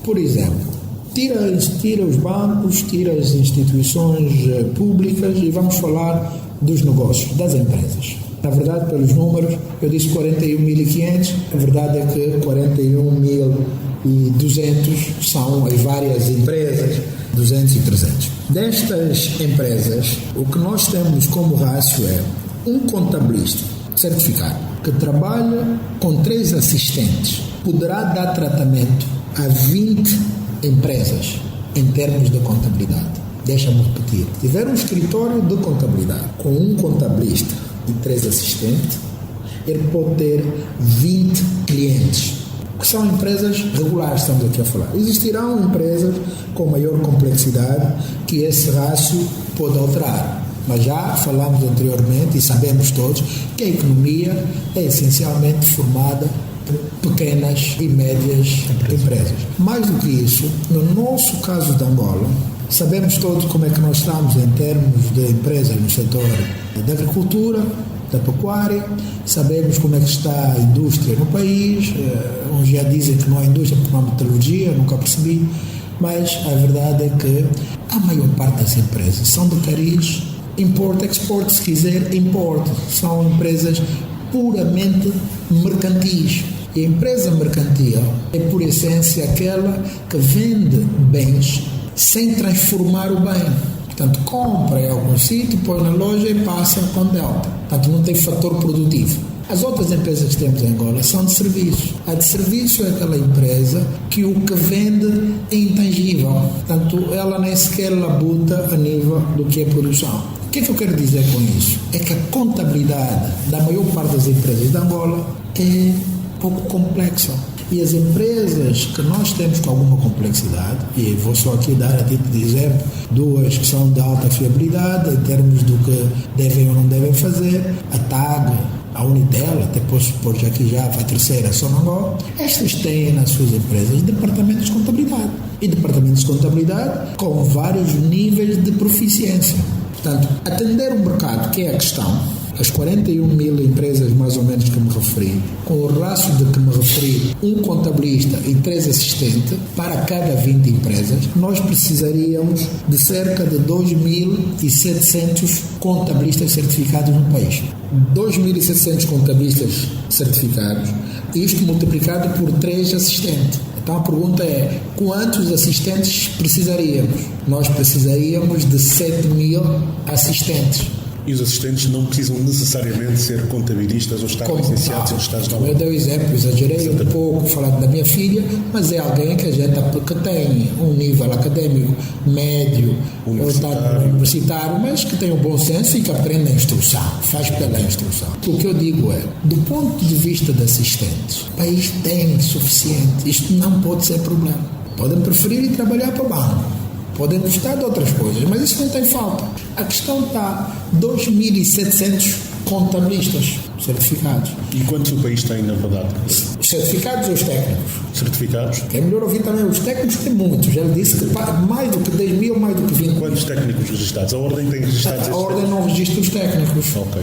Por exemplo, tira os bancos, tira as instituições públicas e vamos falar dos negócios, das empresas. Na verdade, pelos números, eu disse 41.500, a verdade é que 41.200 são as várias empresas, 200 e 300. Destas empresas, o que nós temos como rácio é um contabilista certificado que trabalha com 3 assistentes poderá dar tratamento a 20 empresas em termos de contabilidade. Deixa-me repetir. Se tiver um escritório de contabilidade com um contabilista e 3 assistentes, ele pode ter 20 clientes, que são empresas regulares, estamos aqui a falar. Existirão empresas com maior complexidade que esse rácio pode alterar. Mas já falamos anteriormente e sabemos todos que a economia é essencialmente formada por pequenas e médias empresas. Mais do que isso, no nosso caso de Angola, sabemos todos como é que nós estamos em termos de empresas no setor da agricultura, da pecuária, sabemos como é que está a indústria no país, uns já dizem que não há indústria porque não há metalurgia, nunca percebi, mas a verdade é que a maior parte das empresas são de cariz, import, export, se quiser, import. São empresas puramente mercantis. E a empresa mercantil é, por essência, aquela que vende bens sem transformar o bem. Portanto, compra em algum sítio, põe na loja e passa com delta. Portanto, não tem fator produtivo. As outras empresas que temos em Angola são de serviços. A de serviço é aquela empresa que o que vende é intangível. Portanto, ela nem sequer labuta a nível do que é produção. O que é que eu quero dizer com isso? É que a contabilidade da maior parte das empresas de Angola é pouco complexa. E as empresas que nós temos com alguma complexidade, e vou só aqui dar a título de exemplo 2 que são de alta fiabilidade em termos do que devem ou não devem fazer, a TAG, a Unitel, até posso pôr aqui já a terceira, a Sonangol, estas têm nas suas empresas departamentos de contabilidade. E departamentos de contabilidade com vários níveis de proficiência. Portanto, atender o mercado, que é a questão, as 41.000 empresas mais ou menos que me referi, com o rácio de que me referi, um contabilista e 3 assistentes para cada 20 empresas, nós precisaríamos de cerca de 2.700 contabilistas certificados no país. 2.700 contabilistas certificados, isto multiplicado por 3 assistentes. Então a pergunta é, quantos assistentes precisaríamos? Nós precisaríamos de 7.000 assistentes. E os assistentes não precisam necessariamente ser contabilistas ou estar licenciados em estados na Eu dei o exemplo, exagerei um pouco falando da minha filha, mas é alguém que que tem um nível académico médio, universitário, mas que tem um bom senso e que aprende a instrução, faz pela instrução. O que eu digo é, do ponto de vista de assistentes, o país tem suficiente, isto não pode ser problema. Podem preferir ir trabalhar para o banco, podem gostar de outras coisas, mas isso não tem falta. A questão está 2.700 contabilistas certificados. E quantos o país tem, na verdade? Os certificados ou os técnicos? Certificados? É melhor ouvir também, os técnicos têm muitos. Ele disse que mais do que 10 mil, mais do que 20 mil. Quantos técnicos registrados? A Ordem tem registrados? A Ordem não registra os técnicos. Ok.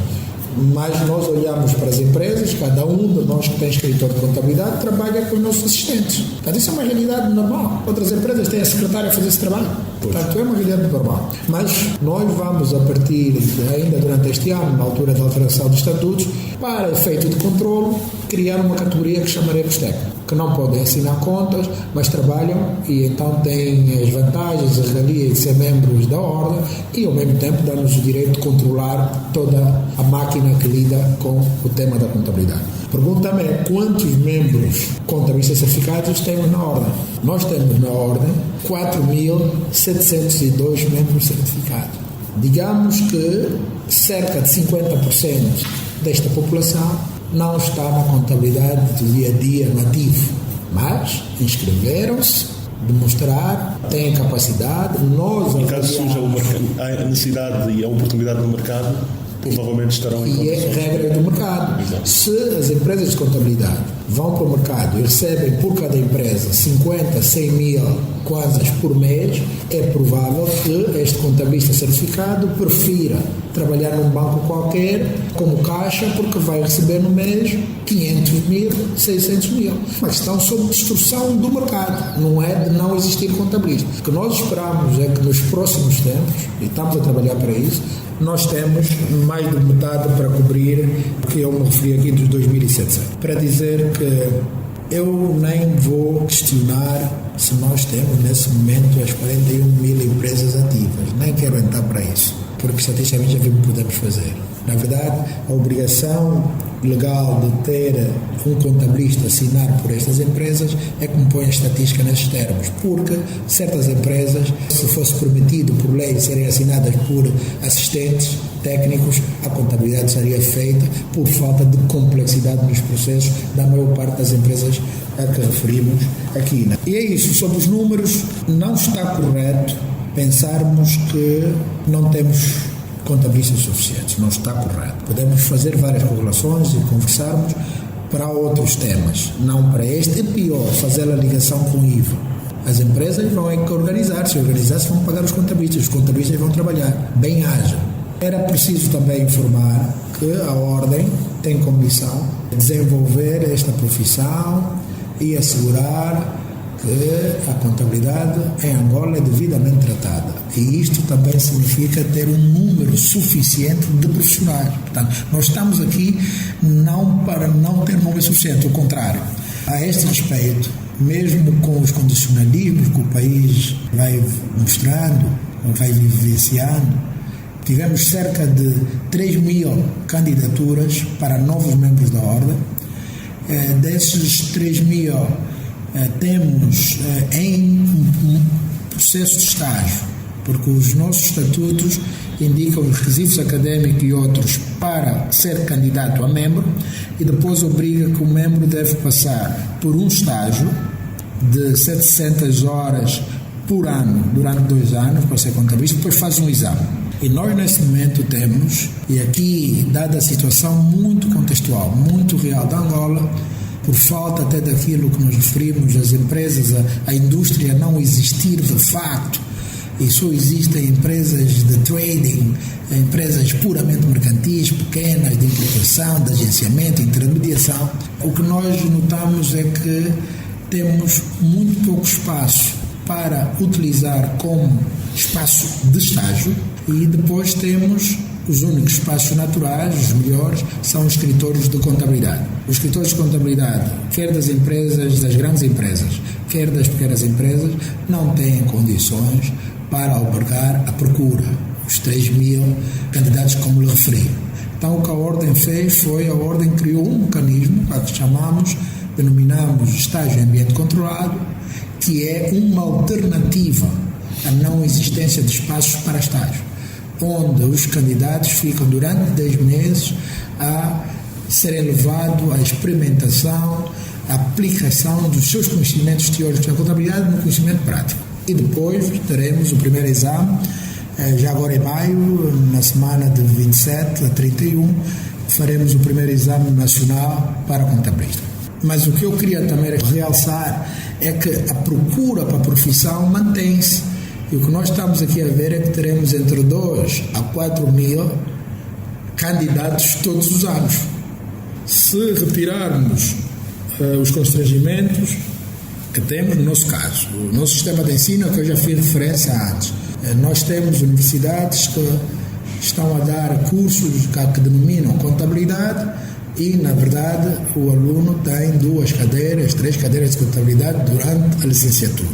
Mas nós olhamos para as empresas, cada um de nós que tem escritor de contabilidade trabalha com os nossos assistentes. Portanto, isso é uma realidade normal. Outras empresas têm a secretária a fazer esse trabalho. Portanto, é uma realidade normal. Mas nós vamos, a partir, ainda durante este ano, na altura da alteração dos estatutos, para efeito de controle, criar uma categoria que chamaremos técnico, que não podem assinar contas, mas trabalham e então têm as vantagens, as regalias de ser membros da Ordem e, ao mesmo tempo, dá-nos o direito de controlar toda a máquina que lida com o tema da contabilidade. Pergunta-me é quantos membros contabilistas certificados temos na Ordem. Nós temos na Ordem 4.702 membros certificados. Digamos que cerca de 50% desta população não está na contabilidade do dia a dia nativo, mas inscreveram-se, demonstrar, têm capacidade. Nós, e caso surja a necessidade e a oportunidade no mercado, provavelmente estarão em condições. E é regra do mercado. Exato. Se as empresas de contabilidade vão para o mercado e recebem por cada empresa 50, 100 mil kwanzas por mês, é provável que este contabilista certificado prefira trabalhar num banco qualquer como caixa, porque vai receber no mês 500 mil, 600 mil. Uma questão sobre destruição do mercado, não é de não existir contabilista. O que nós esperamos é que nos próximos tempos, e estamos a trabalhar para isso, nós temos mais de metade para cobrir o que eu me referi aqui dos 2.700. Para dizer que eu nem vou questionar se nós temos nesse momento as 41 mil empresas ativas. Nem quero entrar para isso, porque estatisticamente já vimos o que podemos fazer. Na verdade, a obrigação legal de ter um contabilista assinar por estas empresas é como põe a estatística nesses termos, porque certas empresas, se fosse permitido por lei serem assinadas por assistentes técnicos, a contabilidade seria feita por falta de complexidade nos processos da maior parte das empresas a que referimos aqui. E é isso, sobre os números, não está correto pensarmos que não temos contabilistas suficientes, não está correto. Podemos fazer várias correlações e conversarmos para outros temas, não para este. É pior fazer a ligação com o IVA. As empresas vão organizar-se vão pagar os contabilistas vão trabalhar, bem haja. Era preciso também informar que a Ordem tem como missão desenvolver esta profissão e assegurar que a contabilidade em Angola é devidamente tratada. E isto também significa ter um número suficiente de profissionais. Portanto, nós estamos aqui não para não ter número suficiente, ao contrário. A este respeito, mesmo com os condicionalismos que o país vai mostrando, vai vivenciando, tivemos cerca de 3 mil candidaturas para novos membros da Ordem. Desses 3 mil, temos em processo de estágio, porque os nossos estatutos indicam os requisitos académicos e outros para ser candidato a membro, e depois obriga que o membro deve passar por um estágio de 700 horas por ano, durante 2 anos, para ser contabilista, depois faz um exame. E nós, nesse momento, temos, e aqui, dada a situação muito contextual, muito real da Angola, por falta até daquilo que nos referimos, as empresas, a indústria não existir de facto, e só existem empresas de trading, empresas puramente mercantis, pequenas, de importação, de agenciamento, intermediação. O que nós notamos é que temos muito pouco espaço para utilizar como espaço de estágio, e depois temos os únicos espaços naturais, os melhores, são os escritórios de contabilidade. Os escritórios de contabilidade, quer das empresas, das grandes empresas, quer das pequenas empresas, não têm condições para albergar a procura. os 3.000 candidatos, como lhe referi. Então, o que a Ordem fez foi, a Ordem criou um mecanismo que denominamos estágio em ambiente controlado, que é uma alternativa à não existência de espaços para estágio, onde os candidatos ficam durante 10 meses a serem levados à experimentação, à aplicação dos seus conhecimentos teóricos da contabilidade no conhecimento prático. E depois teremos o primeiro exame, já agora em maio, na semana de 27 a 31, faremos o primeiro exame nacional para contabilista. Mas o que eu queria também realçar é que a procura para a profissão mantém-se. E o que nós estamos aqui a ver é que teremos entre 2 a 4 mil candidatos todos os anos. Se retirarmos os constrangimentos que temos, no nosso caso, o nosso sistema de ensino, que eu já fiz referência antes, nós temos universidades que estão a dar cursos que denominam contabilidade e, na verdade, o aluno tem 2 cadeiras, 3 cadeiras de contabilidade durante a licenciatura.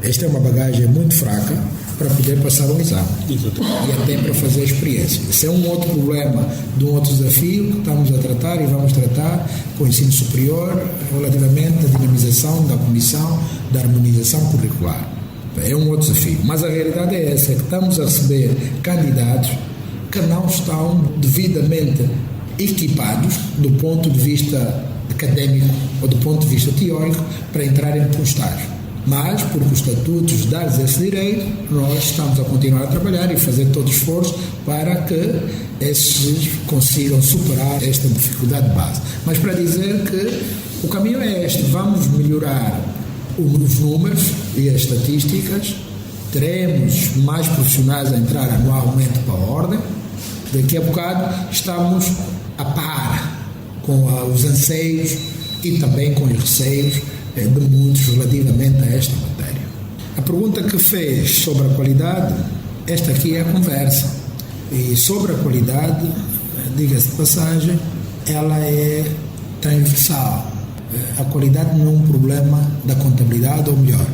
Esta é uma bagagem muito fraca para poder passar um exame e até para fazer a experiência. Esse é um outro problema de um outro desafio que estamos a tratar e vamos tratar com o ensino superior relativamente à dinamização da comissão da harmonização curricular. É um outro desafio, mas a realidade é essa, é que estamos a receber candidatos que não estão devidamente equipados do ponto de vista académico ou do ponto de vista teórico para entrarem para o estágio. Mas, porque os estatutos dão esse direito, nós estamos a continuar a trabalhar e fazer todo o esforço para que esses consigam superar esta dificuldade de base. Mas para dizer que o caminho é este, vamos melhorar os números e as estatísticas, teremos mais profissionais a entrar anualmente para a Ordem, daqui a bocado estamos a par com os anseios e também com os receios de muitos relativamente a esta matéria. A pergunta que fez sobre a qualidade, esta aqui é a conversa. E sobre a qualidade, diga-se de passagem, ela é transversal. A qualidade não é um problema da contabilidade, ou melhor,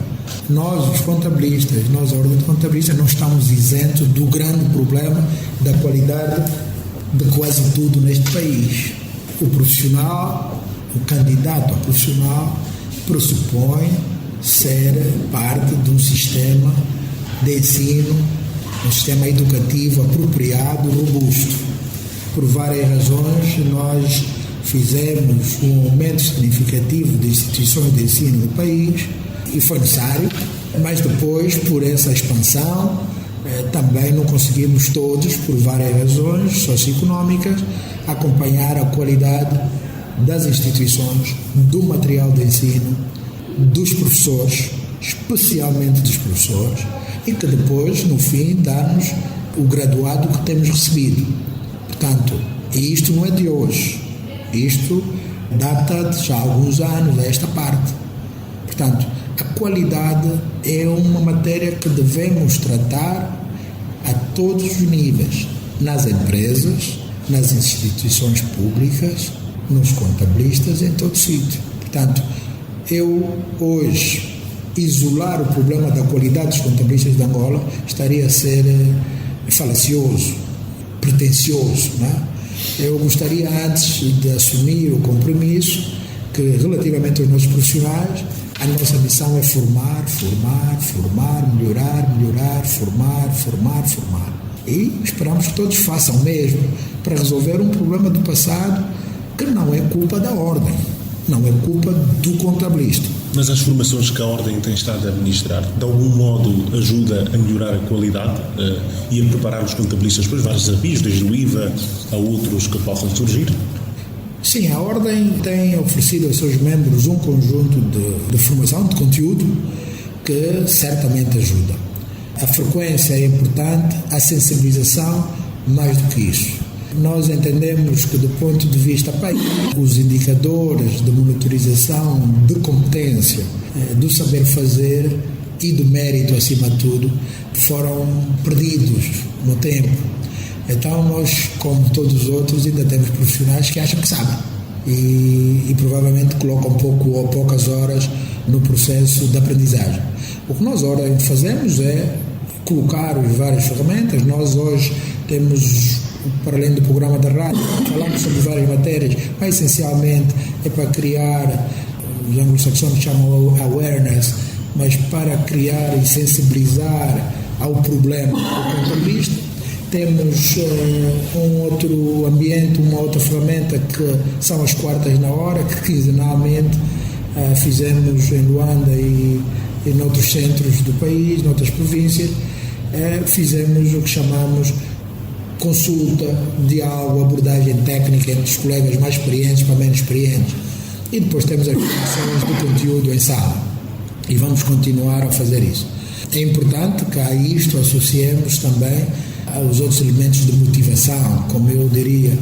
nós, os contabilistas, nós, a Ordem de Contabilistas, não estamos isentos do grande problema da qualidade de quase tudo neste país. O profissional, o candidato a profissional, pressupõe ser parte de um sistema de ensino, um sistema educativo apropriado, robusto. Por várias razões, nós fizemos um aumento significativo de instituições de ensino no país e foi necessário, mas depois, por essa expansão, também não conseguimos todos, por várias razões socioeconómicas, acompanhar a qualidade das instituições, do material de ensino, dos professores, especialmente dos professores, e que depois, no fim, dá-nos o graduado que temos recebido. Portanto, isto não é de hoje, isto data de já alguns anos a esta parte. Portanto, a qualidade é uma matéria que devemos tratar a todos os níveis, nas empresas, nas instituições públicas, nos contabilistas, em todo sítio. Portanto, eu hoje isolar o problema da qualidade dos contabilistas de Angola estaria a ser falacioso, pretencioso, não é? Eu gostaria, antes de assumir o compromisso, que relativamente aos nossos profissionais, a nossa missão é formar, melhorar, formar. E esperamos que todos façam o mesmo para resolver um problema do passado que não é culpa da Ordem, não é culpa do contabilista. Mas as formações que a Ordem tem estado a administrar, de algum modo ajuda a melhorar a qualidade e a preparar os contabilistas para os vários desafios, desde o IVA a outros que possam surgir? Sim, a Ordem tem oferecido aos seus membros um conjunto de formação, de conteúdo, que certamente ajuda. A frequência é importante, a sensibilização mais do que isso. Nós entendemos que, do ponto de vista os indicadores de monitorização de competência, do saber fazer e do mérito, acima de tudo, foram perdidos no tempo. Então nós, como todos os outros, ainda temos profissionais que acham que sabem e provavelmente colocam pouco ou poucas horas no processo de aprendizagem. O que nós, Ordem, fazemos é colocar as várias ferramentas. Nós hoje temos, para além do programa da rádio, falamos sobre várias matérias, mas essencialmente é para criar, os anglo-saxões chamam awareness, mas para criar e sensibilizar ao problema do contabilista. Temos um outro ambiente, uma outra ferramenta que são as quartas na hora, que quinzenalmente fizemos em Luanda e noutros centros do país, noutras províncias. Fizemos o que chamamos consulta, diálogo, abordagem técnica entre os colegas mais experientes para menos experientes. E depois temos as formações do conteúdo em sala. E vamos continuar a fazer isso. É importante que a isto associemos também aos outros elementos de motivação, como eu diria,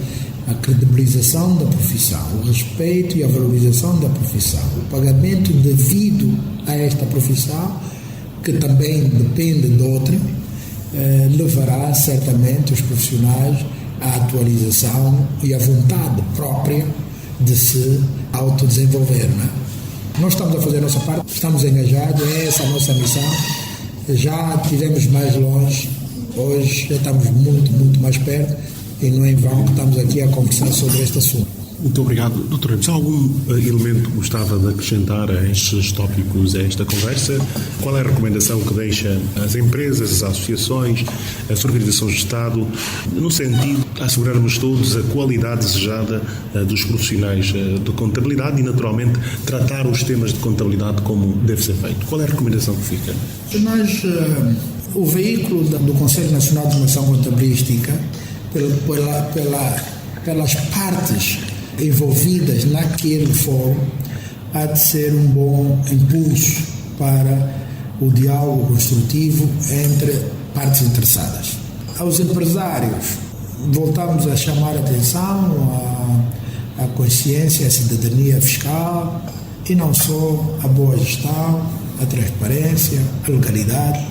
a credibilização da profissão, o respeito e a valorização da profissão, o pagamento devido a esta profissão, que também depende de outra, levará certamente os profissionais à atualização e à vontade própria de se autodesenvolver, não é? Nós estamos a fazer a nossa parte, estamos engajados, é essa a nossa missão. Já estivemos mais longe, hoje já estamos muito, muito mais perto e não é em vão que estamos aqui a conversar sobre este assunto. Muito obrigado. Doutor Ramos, algum elemento gostava de acrescentar a estes tópicos, a esta conversa? Qual é a recomendação que deixa às empresas, às associações, às organizações de Estado, no sentido de assegurarmos todos a qualidade desejada dos profissionais de contabilidade e, naturalmente, tratar os temas de contabilidade como deve ser feito? Qual é a recomendação que fica? Nós, o veículo do Conselho Nacional de Formação Contabilística, pelas partes envolvidas naquele fórum, há de ser um bom impulso para o diálogo construtivo entre partes interessadas. Aos empresários, voltamos a chamar a atenção à consciência, à cidadania fiscal e não só a boa gestão, a transparência, a legalidade.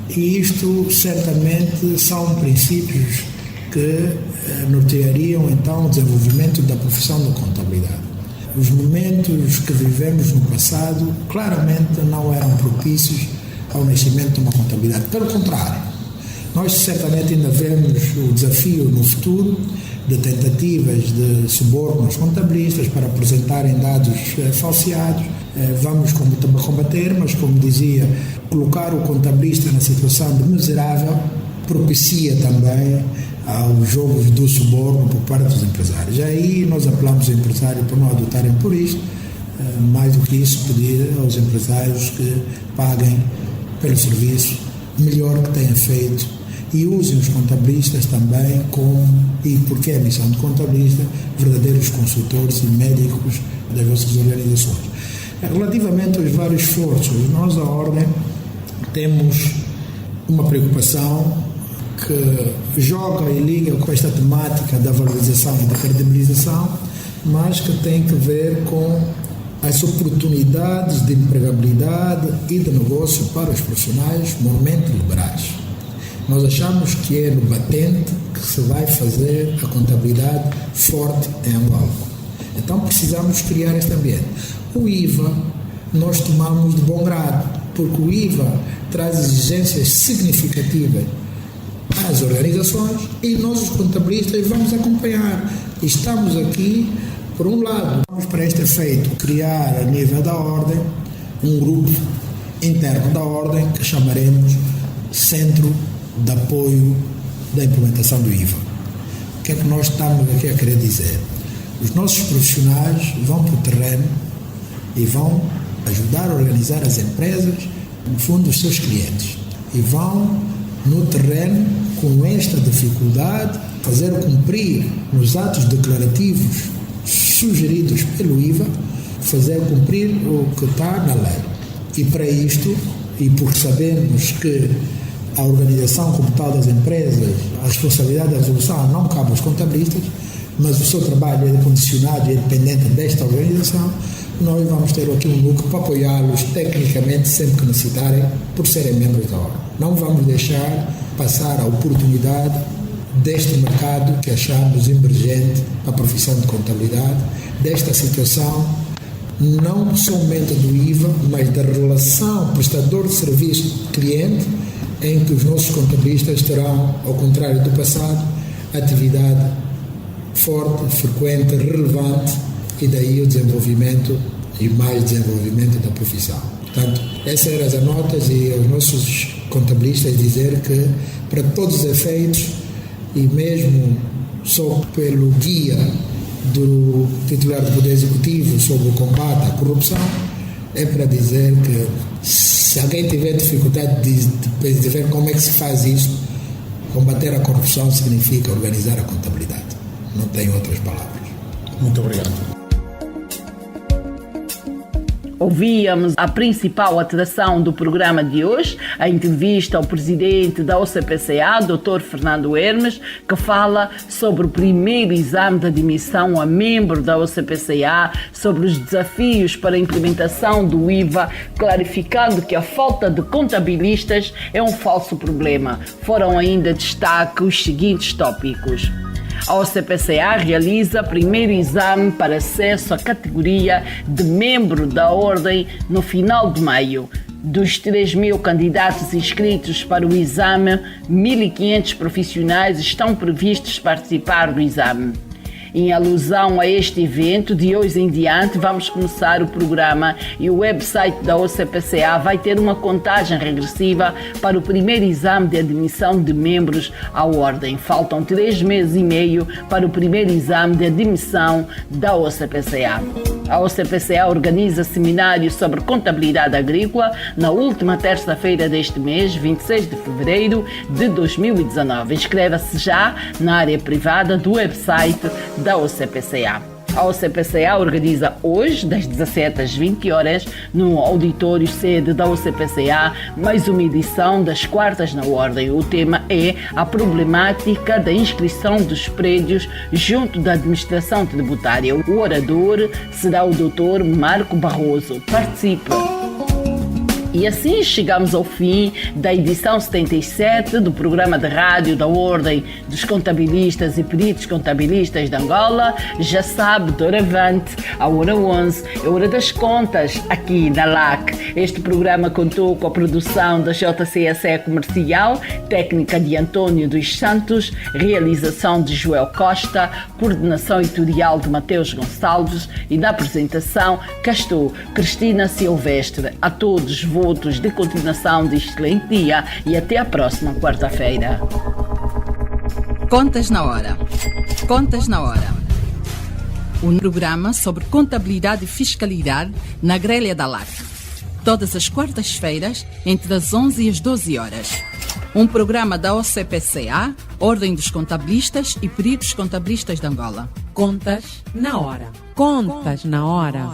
E isto certamente são princípios que norteariam então o desenvolvimento da profissão da contabilidade. Os momentos que vivemos no passado claramente não eram propícios ao nascimento de uma contabilidade. Pelo contrário, nós certamente ainda vemos o desafio no futuro de tentativas de subornos contabilistas para apresentarem dados falseados. Vamos combater, mas como dizia, colocar o contabilista na situação de miserável propicia também aos jogos do suborno por parte dos empresários. Aí nós apelamos aos empresários para não adotarem por isto, mais do que isso, pedir aos empresários que paguem pelo serviço melhor que tenham feito e usem os contabilistas também e porque é a missão de contabilista, verdadeiros consultores e médicos das vossas organizações. Relativamente aos vários esforços, nós, a Ordem, temos uma preocupação que joga e liga com esta temática da valorização e da credibilização, mas que tem que ver com as oportunidades de empregabilidade e de negócio para os profissionais mormente liberais. Nós achamos que é no batente que se vai fazer a contabilidade forte em Angola. Então precisamos criar este ambiente. O IVA nós tomamos de bom grado, porque o IVA traz exigências significativas às organizações e nós, os contabilistas, vamos acompanhar. Estamos aqui, por um lado, vamos para este efeito criar a nível da Ordem um grupo interno da Ordem que chamaremos Centro de Apoio da Implementação do IVA. O que é que nós estamos aqui a querer dizer? Os nossos profissionais vão para o terreno e vão ajudar a organizar as empresas, no fundo, os seus clientes, e vão no terreno, com esta dificuldade, fazer cumprir nos atos declarativos sugeridos pelo IVA, fazer cumprir o que está na lei. E para isto, e porque sabemos que a organização como tal das empresas, a responsabilidade da resolução não cabe aos contabilistas, mas o seu trabalho é condicionado e é dependente desta organização, nós vamos ter aqui um núcleo para apoiá-los tecnicamente sempre que necessitarem, por serem membros da Ordem. Não vamos deixar passar a oportunidade deste mercado que achamos emergente para a profissão de contabilidade, desta situação, não somente do IVA, mas da relação prestador de serviço cliente, em que os nossos contabilistas terão, ao contrário do passado, atividade forte, frequente, relevante, e daí o desenvolvimento e mais desenvolvimento da profissão. Portanto, essas eram as notas, e aos nossos contabilistas dizer que, para todos os efeitos, e mesmo só pelo guia do titular do Poder Executivo sobre o combate à corrupção, é para dizer que, se alguém tiver dificuldade de ver como é que se faz isto, combater a corrupção significa organizar a contabilidade. Não tenho outras palavras. Muito obrigado. Ouvíamos a principal atração do programa de hoje, a entrevista ao presidente da OCPCA, Dr. Fernando Hermes, que fala sobre o primeiro exame de admissão a membro da OCPCA, sobre os desafios para a implementação do IVA, clarificando que a falta de contabilistas é um falso problema. Foram ainda destaque os seguintes tópicos. A OCPCA realiza primeiro exame para acesso à categoria de membro da Ordem no final de maio. Dos 3.000 candidatos inscritos para o exame, 1.500 profissionais estão previstos participar do exame. Em alusão a este evento, de hoje em diante vamos começar o programa e o website da OCPCA vai ter uma contagem regressiva para o primeiro exame de admissão de membros à Ordem. Faltam 3 meses e meio para o primeiro exame de admissão da OCPCA. A OCPCA organiza seminário sobre contabilidade agrícola na última terça-feira deste mês, 26 de fevereiro de 2019. Inscreva-se já na área privada do website da OCPCA. A OCPCA organiza hoje, das 17 às 20 horas, no auditório sede da OCPCA, mais uma edição das Quartas na Ordem. O tema é a problemática da inscrição dos prédios junto da administração tributária. O orador será o Dr. Marco Barroso. Participe! E assim chegamos ao fim da edição 77 do programa de rádio da Ordem dos Contabilistas e Peritos Contabilistas de Angola. Já sabe, doravante, a hora 11 é hora das contas aqui na LAC. Este programa contou com a produção da JCSE Comercial, técnica de António dos Santos, realização de Joel Costa, coordenação editorial de Mateus Gonçalves e na apresentação cá estou, Cristina Silvestre. A todos votos de continuação de excelente dia e até a próxima quarta-feira. Contas na Hora. Contas na Hora. Um programa sobre contabilidade e fiscalidade na grelha da LAC. Todas as quartas-feiras, entre as 11 e as 12 horas. Um programa da OCPCA, Ordem dos Contabilistas e Peritos Contabilistas de Angola. Contas na Hora. Contas na Hora.